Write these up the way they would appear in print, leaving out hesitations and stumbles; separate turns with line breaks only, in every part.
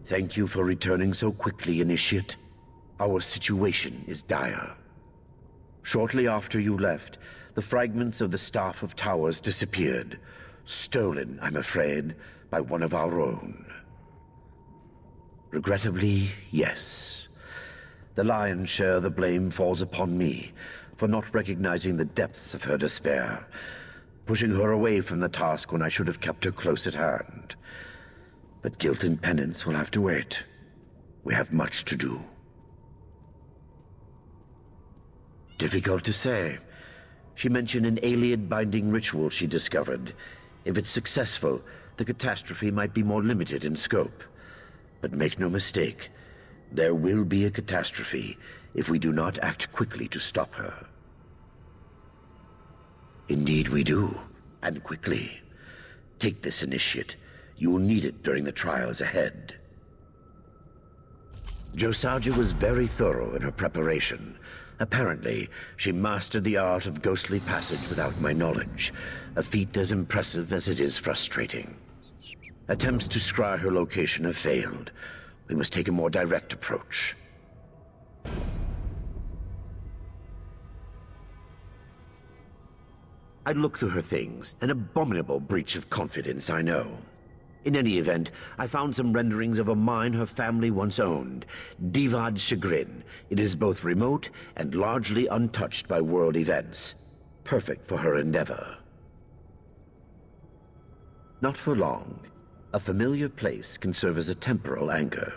Thank you for returning so quickly, Initiate. Our situation is dire. Shortly after you left, the fragments of the Staff of Towers disappeared. Stolen, I'm afraid, by one of our own. Regrettably, yes. The lion's share of the blame falls upon me for not recognizing the depths of her despair, pushing her away from the task when I should have kept her close at hand. But guilt and penance will have to wait. We have much to do. Difficult to say. She mentioned an alien binding ritual she discovered. If it's successful, the catastrophe might be more limited in scope. But make no mistake, there will be a catastrophe if we do not act quickly to stop her. Indeed we do, and quickly. Take this, Initiate. You will need it during the trials ahead. Josaja was very thorough in her preparation. Apparently, she mastered the art of ghostly passage without my knowledge, a feat as impressive as it is frustrating. Attempts to scry her location have failed. We must take a more direct approach. I'd look through her things, an abominable breach of confidence, I know. In any event, I found some renderings of a mine her family once owned, Divad's Chagrin. It is both remote and largely untouched by world events. Perfect for her endeavor. Not for long. A familiar place can serve as a temporal anchor.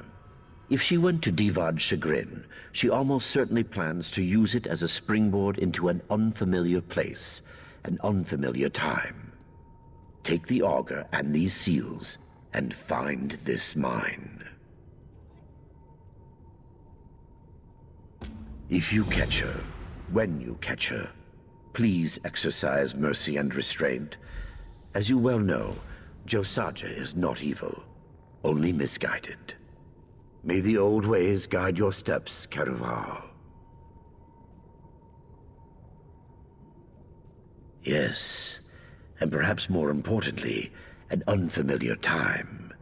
If she went to Divad's Chagrin, she almost certainly plans to use it as a springboard into an unfamiliar place, an unfamiliar time. Take the auger and these seals and find this mine. If you catch her, when you catch her, please exercise mercy and restraint. As you well know, Josaja is not evil, only misguided. May the old ways guide your steps, Caruval. Yes, and perhaps more importantly, an unfamiliar time.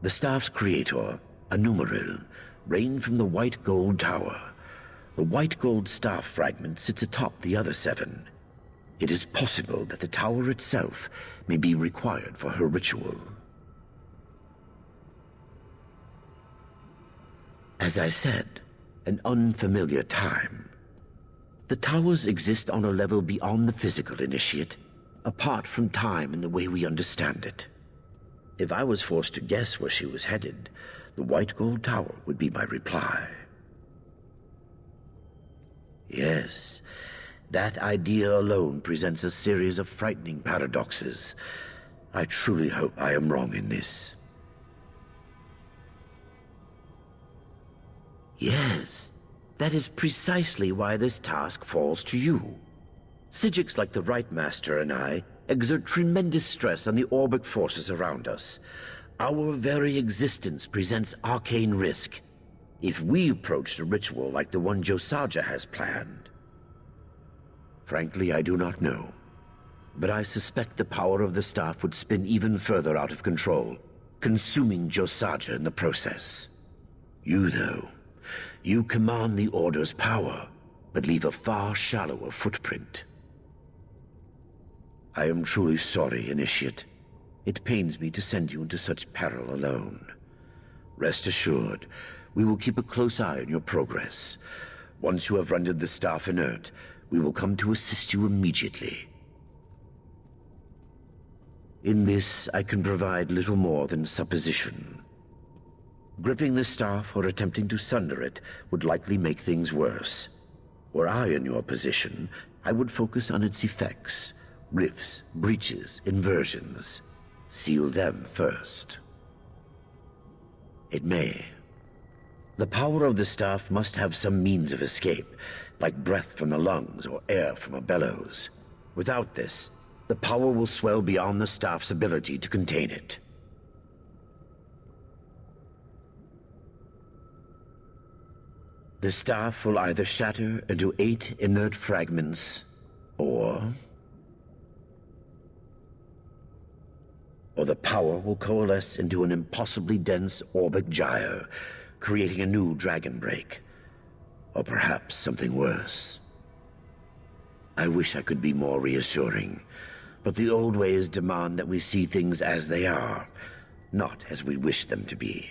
The staff's creator, Tamriel, reigned from the white gold tower. The white gold staff fragment sits atop the other 7. It is possible that the tower itself may be required for her ritual. As I said, an unfamiliar time. The towers exist on a level beyond the physical, Initiate, apart from time in the way we understand it. If I was forced to guess where she was headed, the white gold tower would be my reply. Yes, that idea alone presents a series of frightening paradoxes. I truly hope I am wrong in this. Yes, that is precisely why this task falls to you. Psijics like the Right Master and I exert tremendous stress on the orbic forces around us. Our very existence presents arcane risk. If we approached a ritual like the one Josaja has planned. Frankly, I do not know. But I suspect the power of the staff would spin even further out of control, consuming Josaja in the process. You, though, you command the Order's power, but leave a far shallower footprint. I am truly sorry, Initiate. It pains me to send you into such peril alone. Rest assured, we will keep a close eye on your progress. Once you have rendered the staff inert, we will come to assist you immediately. In this, I can provide little more than supposition. Gripping the staff or attempting to sunder it would likely make things worse. Were I in your position, I would focus on its effects. Rifts, breaches, inversions. Seal them first. It may. The power of the staff must have some means of escape, like breath from the lungs or air from a bellows. Without this, the power will swell beyond the staff's ability to contain it. The staff will either shatter into 8 inert fragments, or or the power will coalesce into an impossibly dense orbic gyre, creating a new dragon break. Or perhaps something worse. I wish I could be more reassuring, but the old ways demand that we see things as they are, not as we wish them to be.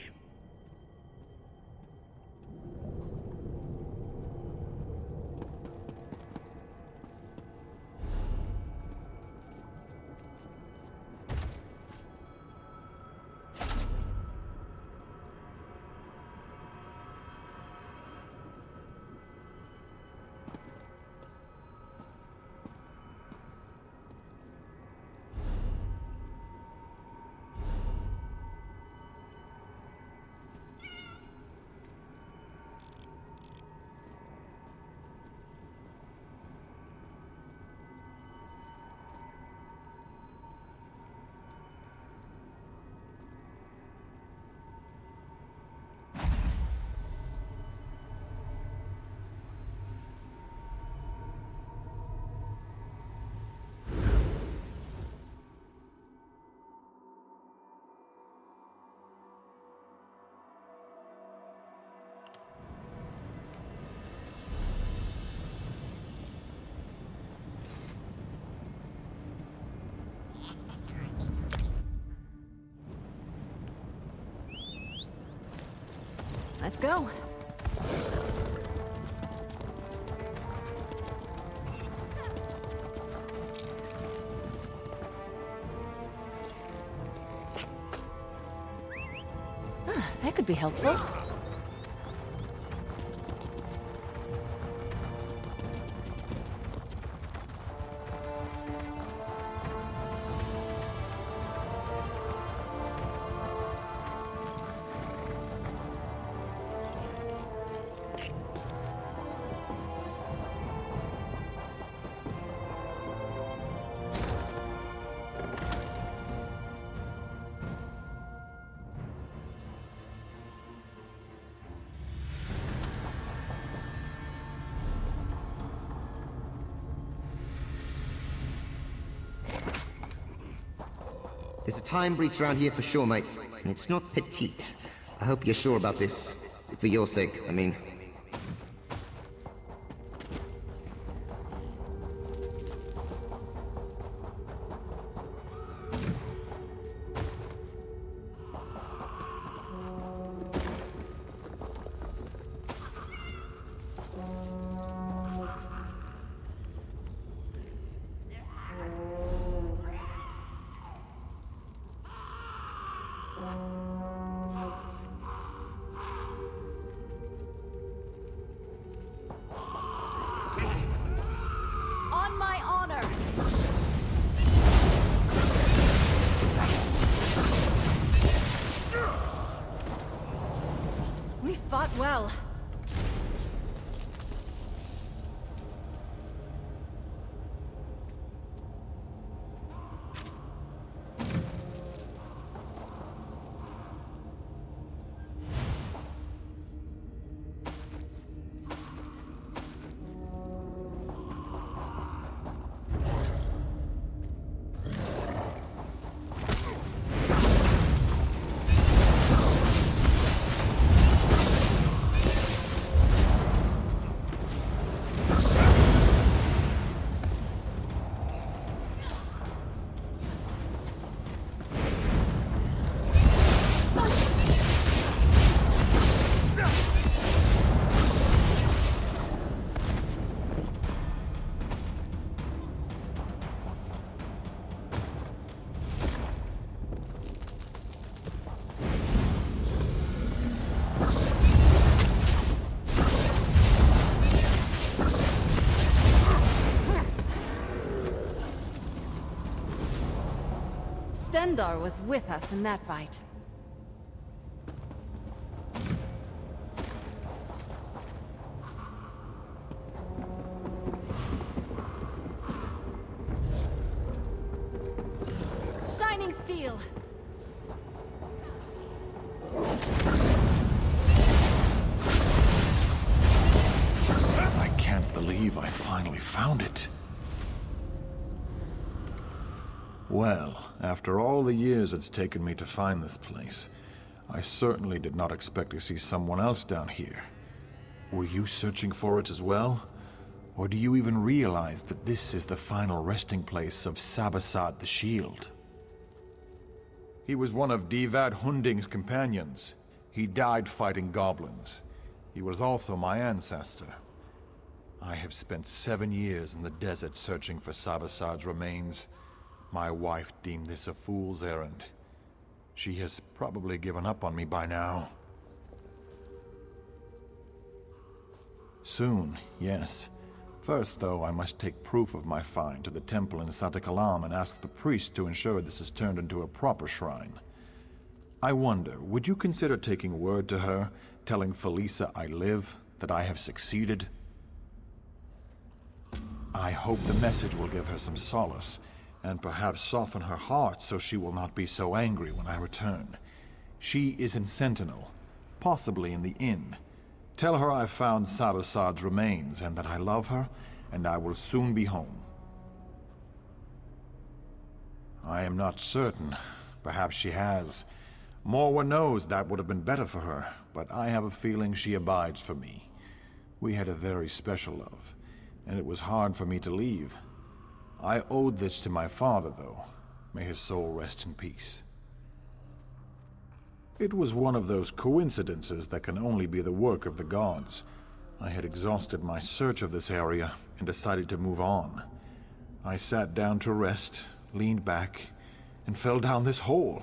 Let's go. That could be helpful.
There's a time breach around here for sure, mate. And it's not petite. I hope you're sure about this. For your sake, I mean.
On my honor. We fought well. Stendarr was with us in that fight. Shining steel!
I can't believe I finally found it. Well, after all the years it's taken me to find this place, I certainly did not expect to see someone else down here. Were you searching for it as well? Or do you even realize that this is the final resting place of Sabasad the Shield? He was one of Divad Hunding's companions. He died fighting goblins. He was also my ancestor. I have spent 7 years in the desert searching for Sabasad's remains. My wife deemed this a fool's errand. She has probably given up on me by now. Soon, yes. First, though, I must take proof of my find to the temple in Satikalam and ask the priest to ensure this is turned into a proper shrine. I wonder, would you consider taking word to her, telling Felisa I live, that I have succeeded? I hope the message will give her some solace, and perhaps soften her heart so she will not be so angry when I return. She is in Sentinel, possibly in the inn. Tell her I've found Sabasad's remains and that I love her, and I will soon be home. I am not certain. Perhaps she has. Morwa knows that would have been better for her, but I have a feeling she abides for me. We had a very special love, and it was hard for me to leave. I owed this to my father, though. May his soul rest in peace. It was one of those coincidences that can only be the work of the gods. I had exhausted my search of this area and decided to move on. I sat down to rest, leaned back, and fell down this hole.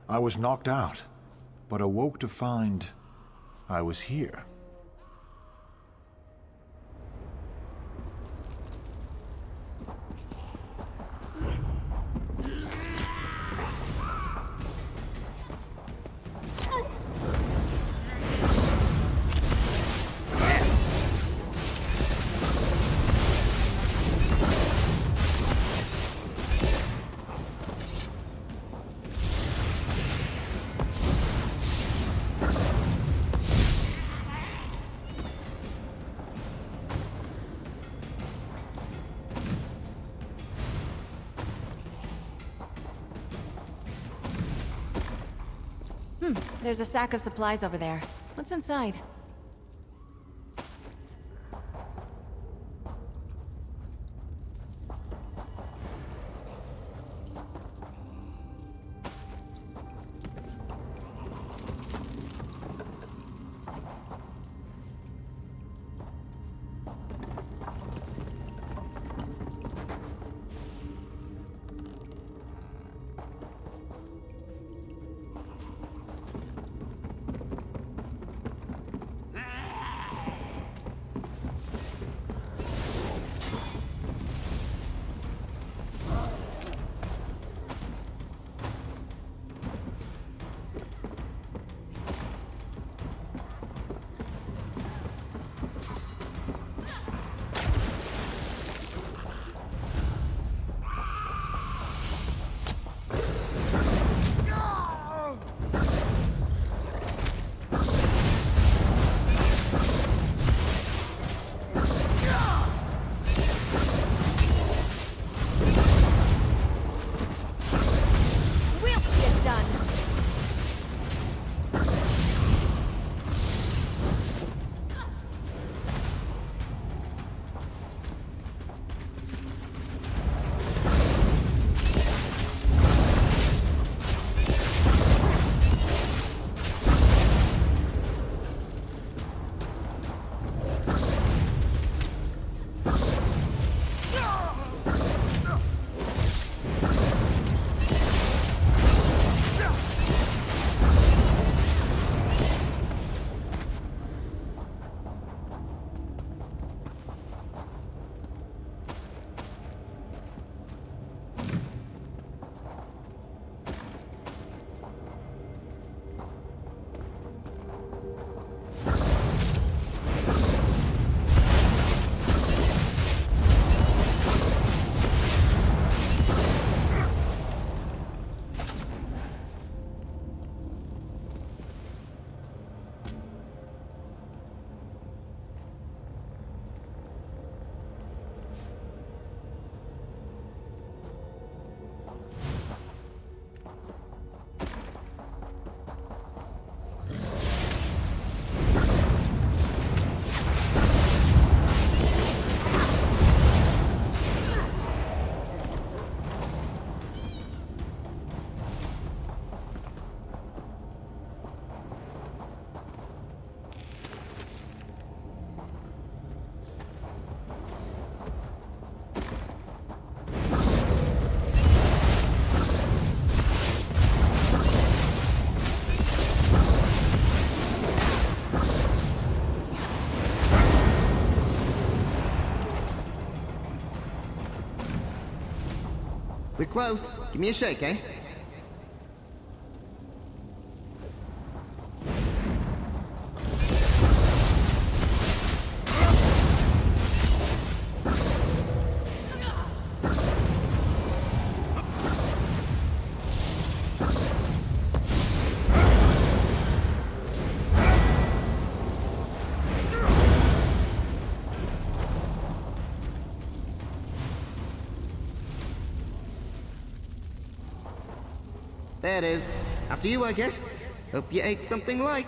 I was knocked out, but awoke to find I was here.
There's a sack of supplies over there. What's inside?
We're close. Give me a shake, eh? There it is. After you, I guess. Hope you ate something light.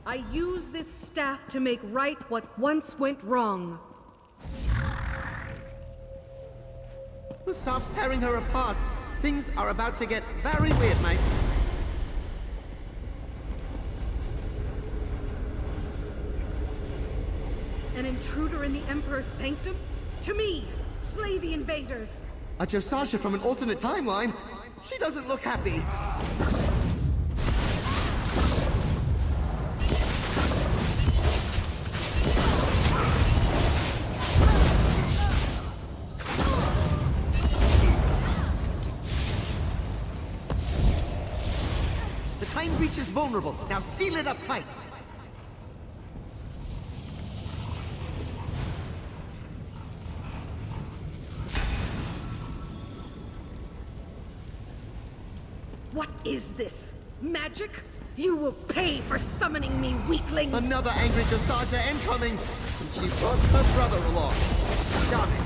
I use this staff to make right what once went wrong.
The staff's tearing her apart. Things are about to get very weird, mate.
An intruder in the Emperor's sanctum? To me! Slay the invaders!
A Josasha from an alternate timeline? She doesn't look happy. The time breach is vulnerable. Now seal it up tight.
What is this? Magic? You will pay for summoning me, weakling!
Another angry Josasha incoming! And she brought her brother along. Darn it.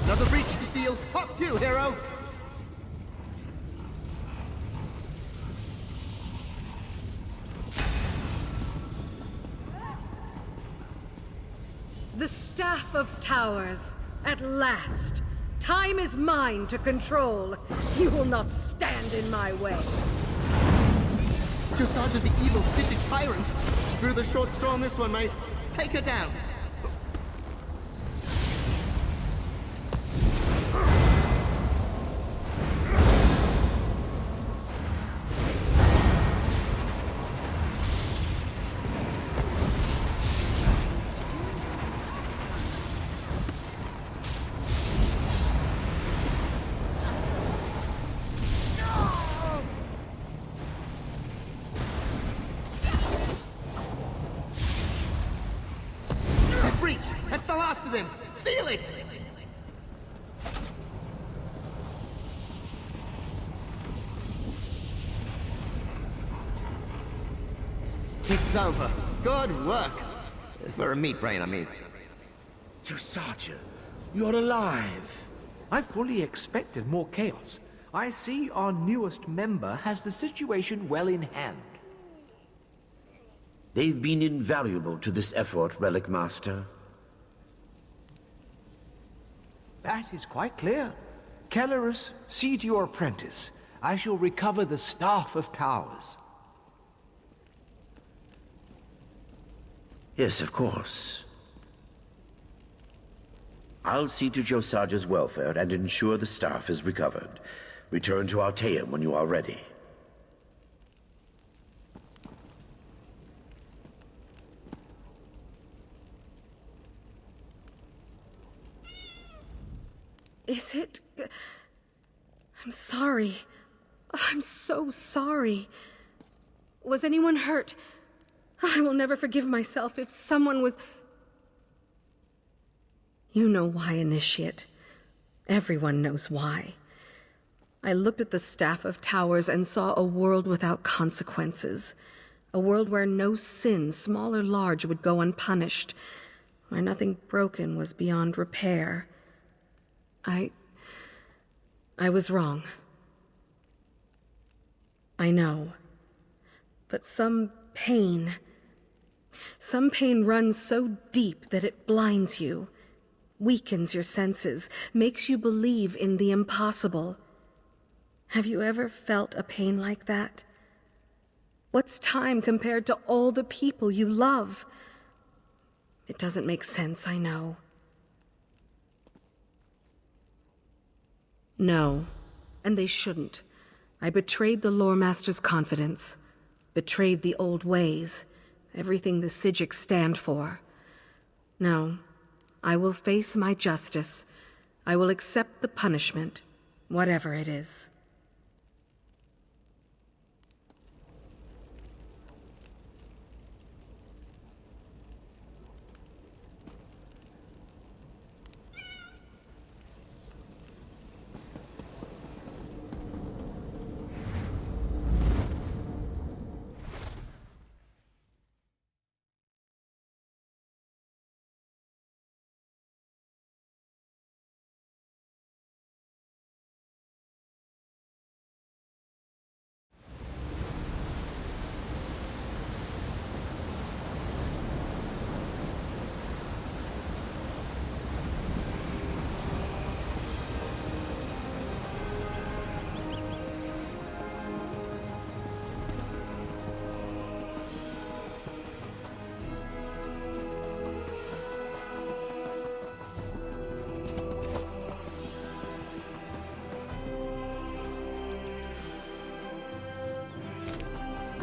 Another breach to seal. Hop to, hero!
The Staff of Towers. At last. Time is mine to control. You will not stand in my way.
Josasha the evil Psijic tyrant. Drew the short straw on this one, mate. Let's take her down. Breach! That's the last of them! Seal it! It's over. Good work. For a meat brain, I mean.
Josasha, you're alive.
I fully expected more chaos. I see our newest member has the situation well in hand.
They've been invaluable to this effort, Relic Master.
That is quite clear. Kellerus, see to your apprentice. I shall recover the Staff of Towers.
Yes, of course. I'll see to Josasha's welfare and ensure the staff is recovered. Return to Alteum when you are ready.
Is it... I'm sorry. I'm so sorry. Was anyone hurt? I will never forgive myself if someone was... You know why, Initiate. Everyone knows why. I looked at the Staff of Towers and saw a world without consequences. A world where no sin, small or large, would go unpunished. Where nothing broken was beyond repair. I was wrong. I know. But some pain runs so deep that it blinds you, weakens your senses, makes you believe in the impossible. Have you ever felt a pain like that? What's time compared to all the people you love? It doesn't make sense, I know. No, and they shouldn't. I betrayed the Lore Master's confidence, betrayed the old ways, everything the Psijics stand for. No, I will face my justice. I will accept the punishment, whatever it is.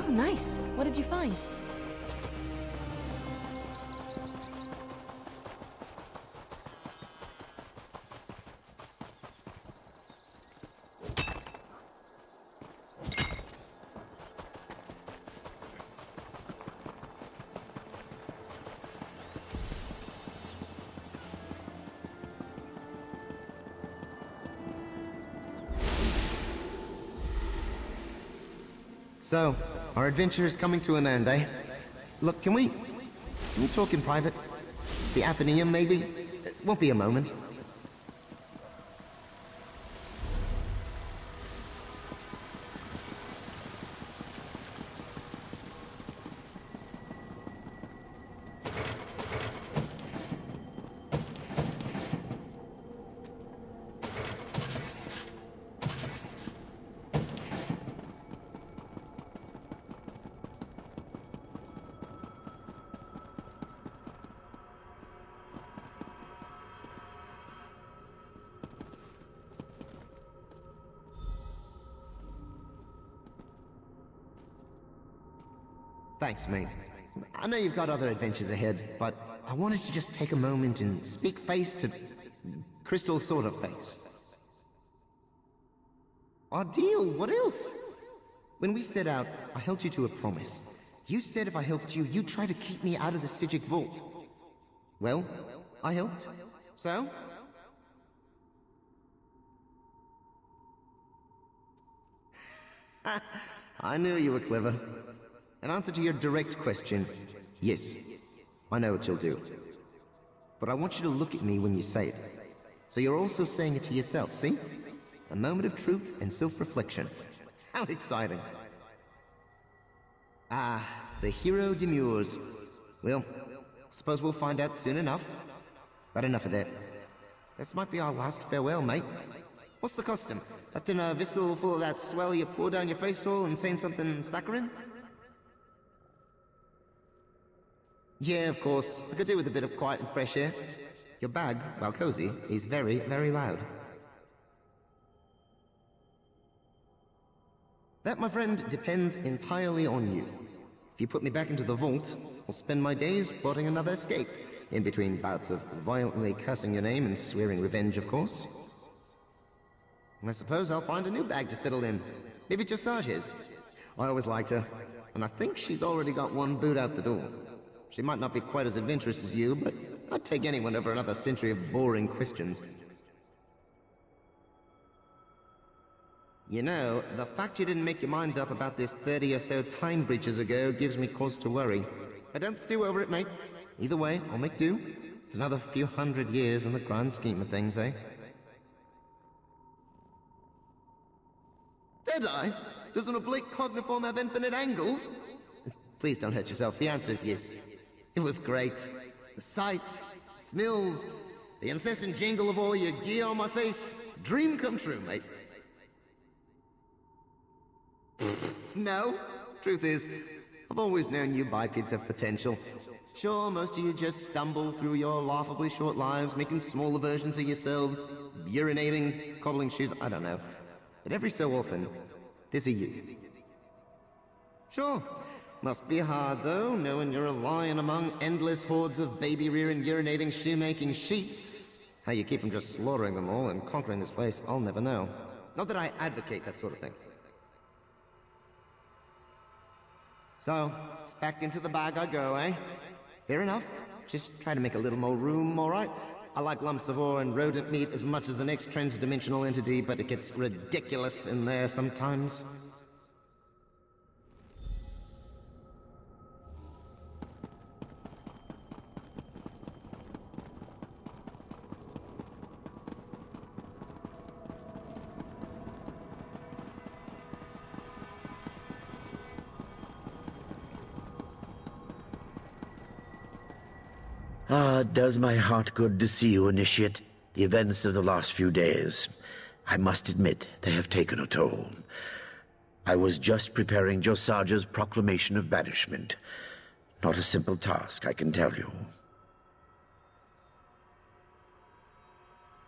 Nice. What did you find?
So, our adventure is coming to an end, eh? Look, can we talk in private? The Athenaeum, maybe? It won't be a moment. Thanks, mate. I know you've got other adventures ahead, but I wanted to just take a moment and speak face to Crystal sort of face. Our deal, what else? When we set out, I held you to a promise. You said if I helped you, you'd try to keep me out of the Psijic vault. Well, I helped. So? I knew you were clever. In answer to your direct question, yes, I know what you'll do. But I want you to look at me when you say it. So you're also saying it to yourself, see? A moment of truth and self-reflection. How exciting. Ah, the hero demurs. Well, suppose we'll find out soon enough. But enough of that. This might be our last farewell, mate. What's the custom? Left in a vessel full of that swell you pour down your face all and saying something saccharine? Yeah, of course. I could do with a bit of quiet and fresh air. Your bag, while cozy, is very, very loud. That, my friend, depends entirely on you. If you put me back into the vault, I'll spend my days plotting another escape, in between bouts of violently cursing your name and swearing revenge, of course. I suppose I'll find a new bag to settle in. Maybe Dressage's. I always liked her, and I think she's already got one boot out the door. She might not be quite as adventurous as you, but I'd take anyone over another century of boring questions. You know, the fact you didn't make your mind up about this 30 or so time breaches ago gives me cause to worry. But don't stew over it, mate. Either way, I'll make do. It's another few hundred years in the grand scheme of things, eh? Did I? Does an oblique cogniform have infinite angles? Please don't hurt yourself. The answer is yes. It was great. The sights, smells, the incessant jingle of all your gear on my face. Dream come true, mate. No. Truth is, I've always known you bipeds have potential. Sure, most of you just stumble through your laughably short lives, making smaller versions of yourselves, urinating, cobbling shoes, I don't know. But every so often, there's a you. Sure, must be hard though, knowing you're a lion among endless hordes of baby-rearing, urinating, shoemaking sheep. How you keep from just slaughtering them all and conquering this place, I'll never know. Not that I advocate that sort of thing. So, it's back into the bag I go, eh? Fair enough. Just try to make a little more room, alright? I like lumps of ore and rodent meat as much as the next transdimensional entity, but it gets ridiculous in there sometimes.
Ah, it does my heart good to see you, Initiate. The events of the last few days, I must admit, they have taken a toll. I was just preparing Josaja's proclamation of banishment. Not a simple task, I can tell you.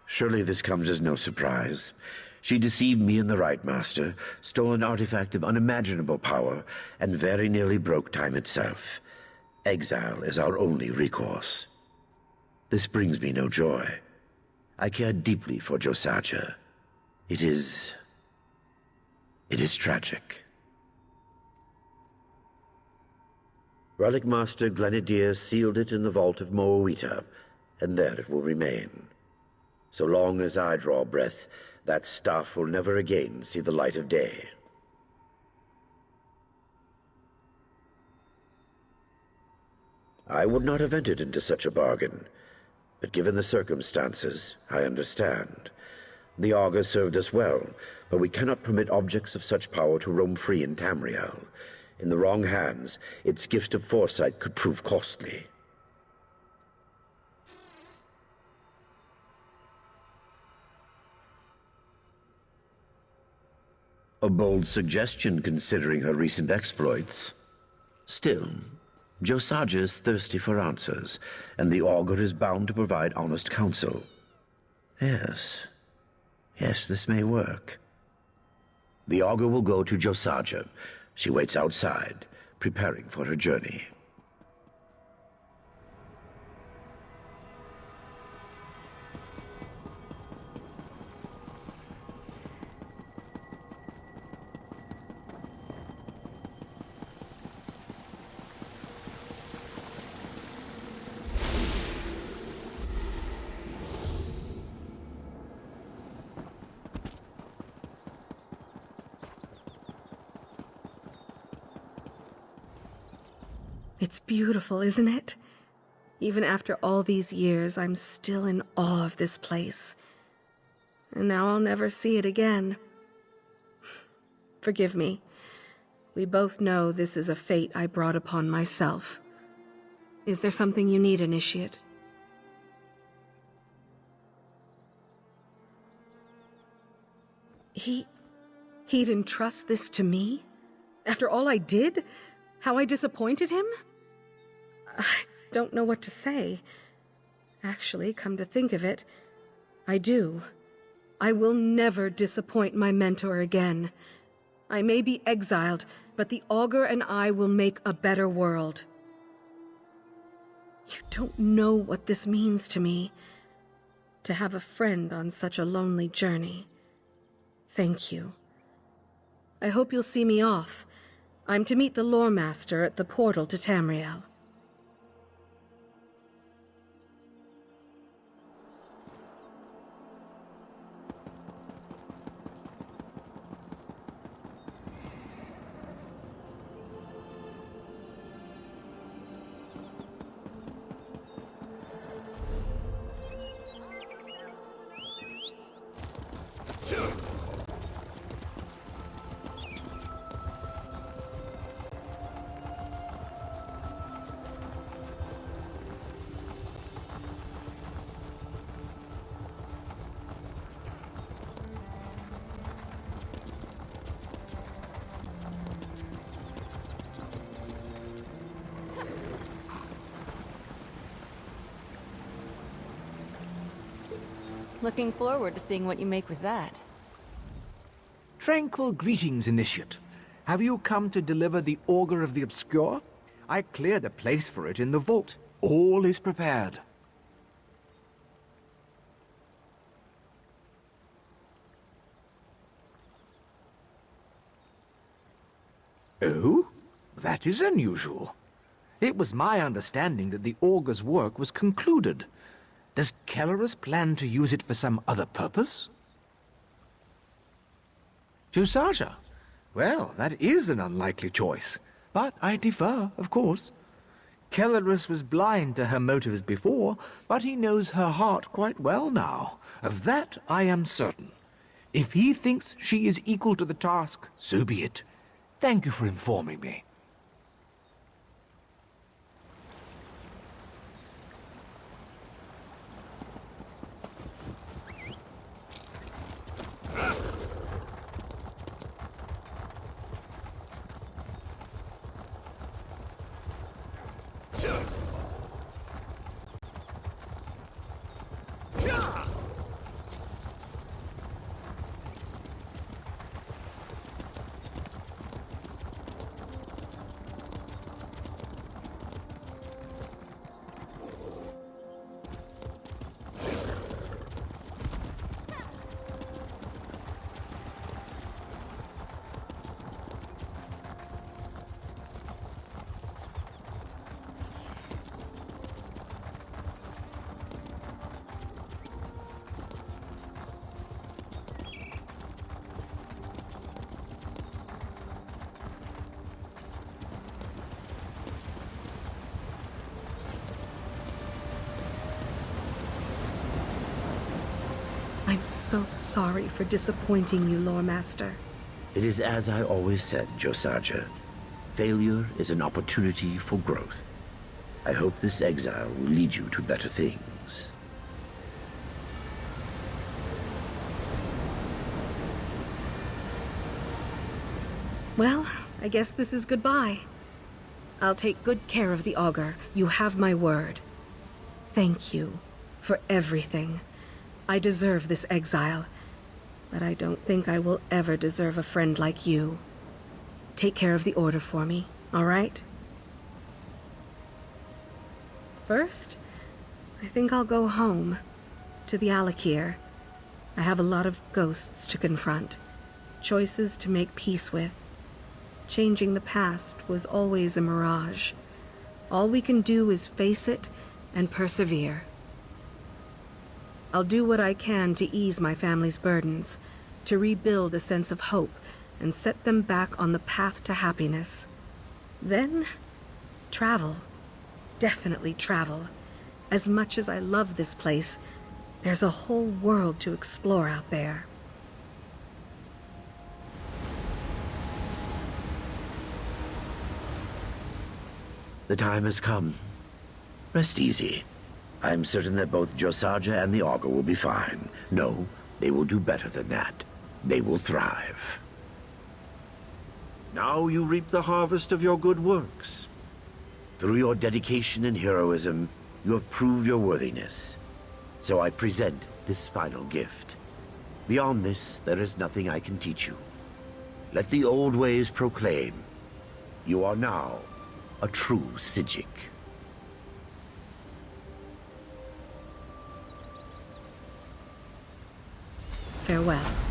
Surely this comes as no surprise. She deceived me and the Right Master, stole an artifact of unimaginable power, and very nearly broke time itself. Exile is our only recourse. This brings me no joy. I care deeply for Josaja. It is tragic. Relic Master Glenadier sealed it in the vault of Moawita, and there it will remain. So long as I draw breath, that staff will never again see the light of day. I would not have entered into such a bargain, but given the circumstances, I understand. The Augur served us well, but we cannot permit objects of such power to roam free in Tamriel. In the wrong hands, its gift of foresight could prove costly. A bold suggestion considering her recent exploits. Still, Josaja is thirsty for answers, and the Augur is bound to provide honest counsel. Yes, this may work. The Augur will go to Josaja. She waits outside, preparing for her journey.
It's beautiful, isn't it? Even after all these years, I'm still in awe of this place. And now I'll never see it again. Forgive me. We both know this is a fate I brought upon myself. Is there something you need, Initiate? He'd entrust this to me? After all I did? How I disappointed him? I don't know what to say. Actually, come to think of it, I do. I will never disappoint my mentor again. I may be exiled, but the Augur and I will make a better world. You don't know what this means to me, to have a friend on such a lonely journey. Thank you. I hope you'll see me off. I'm to meet the Lore Master at the portal to Tamriel.
Looking forward to seeing what you make with that.
Tranquil greetings, Initiate. Have you come to deliver the Augur of the Obscure? I cleared a place for it in the vault. All is prepared. Oh? That is unusual. It was my understanding that the Augur's work was concluded. Does Kellerus plan to use it for some other purpose? Josiah? Well, that is an unlikely choice. But I defer, of course. Kellerus was blind to her motives before, but he knows her heart quite well now. Of that I am certain. If he thinks she is equal to the task, so be it. Thank you for informing me.
I'm so sorry for disappointing you, Lore Master.
It is as I always said, Josiah. Failure is an opportunity for growth. I hope this exile will lead you to better things.
Well, I guess this is goodbye. I'll take good care of the Augur. You have my word. Thank you for everything. I deserve this exile, but I don't think I will ever deserve a friend like you. Take care of the Order for me, all right? First, I think I'll go home, to the Alakir. I have a lot of ghosts to confront, choices to make peace with. Changing the past was always a mirage. All we can do is face it and persevere. I'll do what I can to ease my family's burdens, to rebuild a sense of hope, and set them back on the path to happiness. Then, travel. Definitely travel. As much as I love this place, there's a whole world to explore out there.
The time has come. Rest easy. I'm certain that both Josiah and the Augur will be fine. No, they will do better than that. They will thrive. Now you reap the harvest of your good works. Through your dedication and heroism, you have proved your worthiness. So I present this final gift. Beyond this, there is nothing I can teach you. Let the old ways proclaim, you are now a true Psijic.
Farewell.